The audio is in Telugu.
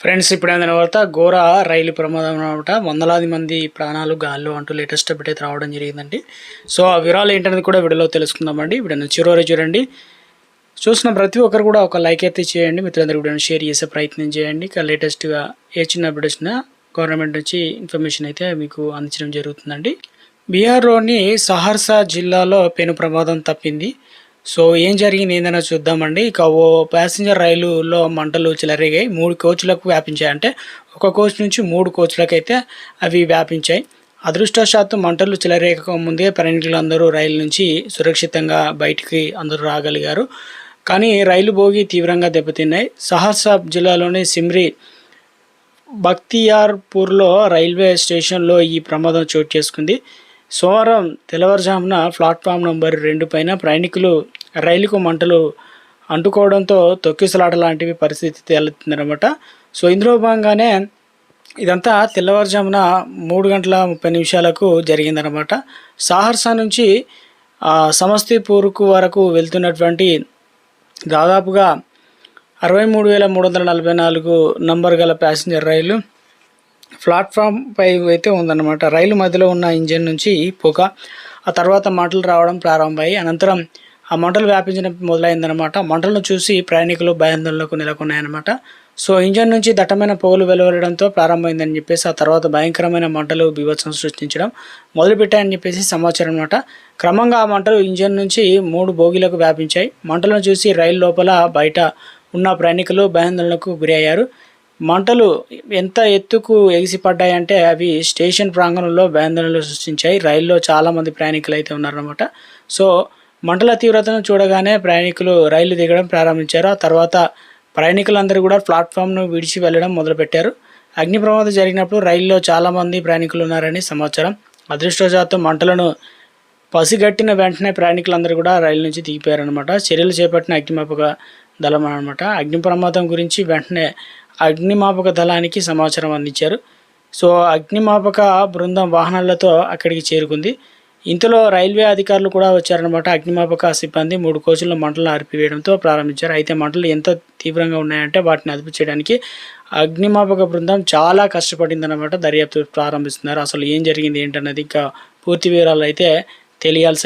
ఫ్రెండ్స్ ఇప్పుడు ఏందన్న వార్త ఘోర రైలు ప్రమాదం అనమాట. వందలాది మంది ప్రాణాలు గాల్లో అంటూ లేటెస్ట్ అప్డేట్ అయితే రావడం జరిగిందండి. సో ఆ వివరాలు ఏంటనేది కూడా వీడియోలో తెలుసుకుందామండి. వీడియోని చివరి చూడండి. చూసిన ప్రతి ఒక్కరు కూడా ఒక లైక్ అయితే చేయండి. మిత్రులందరూ వీడియోని షేర్ చేసే ప్రయత్నం చేయండి. ఇక లేటెస్ట్గా ఏ చిన్న అప్డేట్స్ ఉన్నా గవర్నమెంట్ నుంచి ఇన్ఫర్మేషన్ అయితే మీకు అందించడం జరుగుతుందండి. బీహార్లోని సహర్సా జిల్లాలో పెను ప్రమాదం తప్పింది. సో ఏం జరిగింది ఏందన్నా చూద్దామండి. ఇక ఓ ప్యాసింజర్ రైలులో మంటలు చెలరేగాయి. 3 కోచ్లకు వ్యాపించాయి. అంటే ఒక కోచ్ నుంచి 3 కోచ్లకైతే అవి వ్యాపించాయి. అదృష్టవశాత్తు మంటలు చెలరేగక ముందే ప్రయాణికులందరూ రైలు నుంచి సురక్షితంగా బయటికి అందరూ రాగలిగారు. కానీ రైలు బోగి తీవ్రంగా దెబ్బతిన్నాయి. సహర్సా జిల్లాలోని సిమ్రి బక్తియార్పూర్లో రైల్వే స్టేషన్లో ఈ ప్రమాదం చోటు చేసుకుంది. సోమవారం తెల్లవారుజామున ప్లాట్ఫామ్ నంబర్ 2 పైన ప్రయాణికులు రైలుకు మంటలు అంటుకోవడంతో తొక్కిసలాట లాంటివి పరిస్థితి తలెత్తిందనమాట. సో ఇందులో భాగంగానే ఇదంతా తెల్లవారుజామున 3:30 జరిగిందనమాట. సహర్సా నుంచి సమస్తీపూర్కు వరకు వెళ్తున్నటువంటి దాదాపుగా 63,344 నంబర్ గల ప్యాసింజర్ రైలు ప్లాట్ఫామ్ పై అయితే ఉందన్నమాట. రైలు మధ్యలో ఉన్న ఇంజిన్ నుంచి పొగ, ఆ తర్వాత మంటలు రావడం ప్రారంభమయ్యాయి. అనంతరం ఆ మంటలు వ్యాపించడం మొదలైందనమాట. మంటలను చూసి ప్రయాణికులు భయాందోళనకు నెలకొన్నాయన్నమాట. సో ఇంజన్ నుంచి దట్టమైన పొగలు వెలువడడంతో ప్రారంభమైందని చెప్పేసి ఆ తర్వాత భయంకరమైన మంటలు బీభత్సం సృష్టించడం మొదలుపెట్టాయని చెప్పేసి సమాచారం అనమాట. క్రమంగా ఆ మంటలు ఇంజన్ నుంచి 3 బోగీలకు వ్యాపించాయి. మంటలను చూసి రైలు లోపల బయట ఉన్న ప్రయాణికులు భయాందోళనకు గురయ్యారు. మంటలు ఎంత ఎత్తుకు ఎగిసిపడ్డాయంటే అవి స్టేషన్ ప్రాంగణంలో భయాందోళనలు సృష్టించాయి. రైల్లో చాలామంది ప్రయాణికులు అయితే ఉన్నారన్నమాట. సో మంటల తీవ్రతను చూడగానే ప్రయాణికులు రైలు దిగడం ప్రారంభించారు. ఆ తర్వాత ప్రయాణికులందరూ కూడా ప్లాట్ఫామ్ను విడిచి వెళ్ళడం మొదలుపెట్టారు. అగ్ని ప్రమాదం జరిగినప్పుడు రైల్లో చాలామంది ప్రయాణికులు ఉన్నారని సమాచారం. అదృష్టవశాత్తు మంటలను పసిగట్టిన వెంటనే ప్రయాణికులందరూ కూడా రైలు నుంచి దిగిపోయారనమాట. చర్యలు చేపట్టిన అగ్నిమాపక దళం అనమాట. అగ్ని ప్రమాదం గురించి వెంటనే అగ్నిమాపక దళానికి సమాచారం అందించారు. సో అగ్నిమాపక బృందం వాహనాలతో అక్కడికి చేరుకుంది. ఇంతలో రైల్వే అధికారులు కూడా వచ్చారనమాట. అగ్నిమాపక సిబ్బంది 3 కోచ్ల మంటలను ఆర్పివేయడంతో ప్రారంభించారు. అయితే మంటలు ఎంత తీవ్రంగా ఉన్నాయంటే వాటిని అదుపు చేయడానికి అగ్నిమాపక బృందం చాలా కష్టపడిందనమాట. దర్యాప్తు ప్రారంభిస్తున్నారు. అసలు ఏం జరిగింది ఏంటన్నది ఇంకా పూర్తి వివరాలు అయితే తెలియాల్సి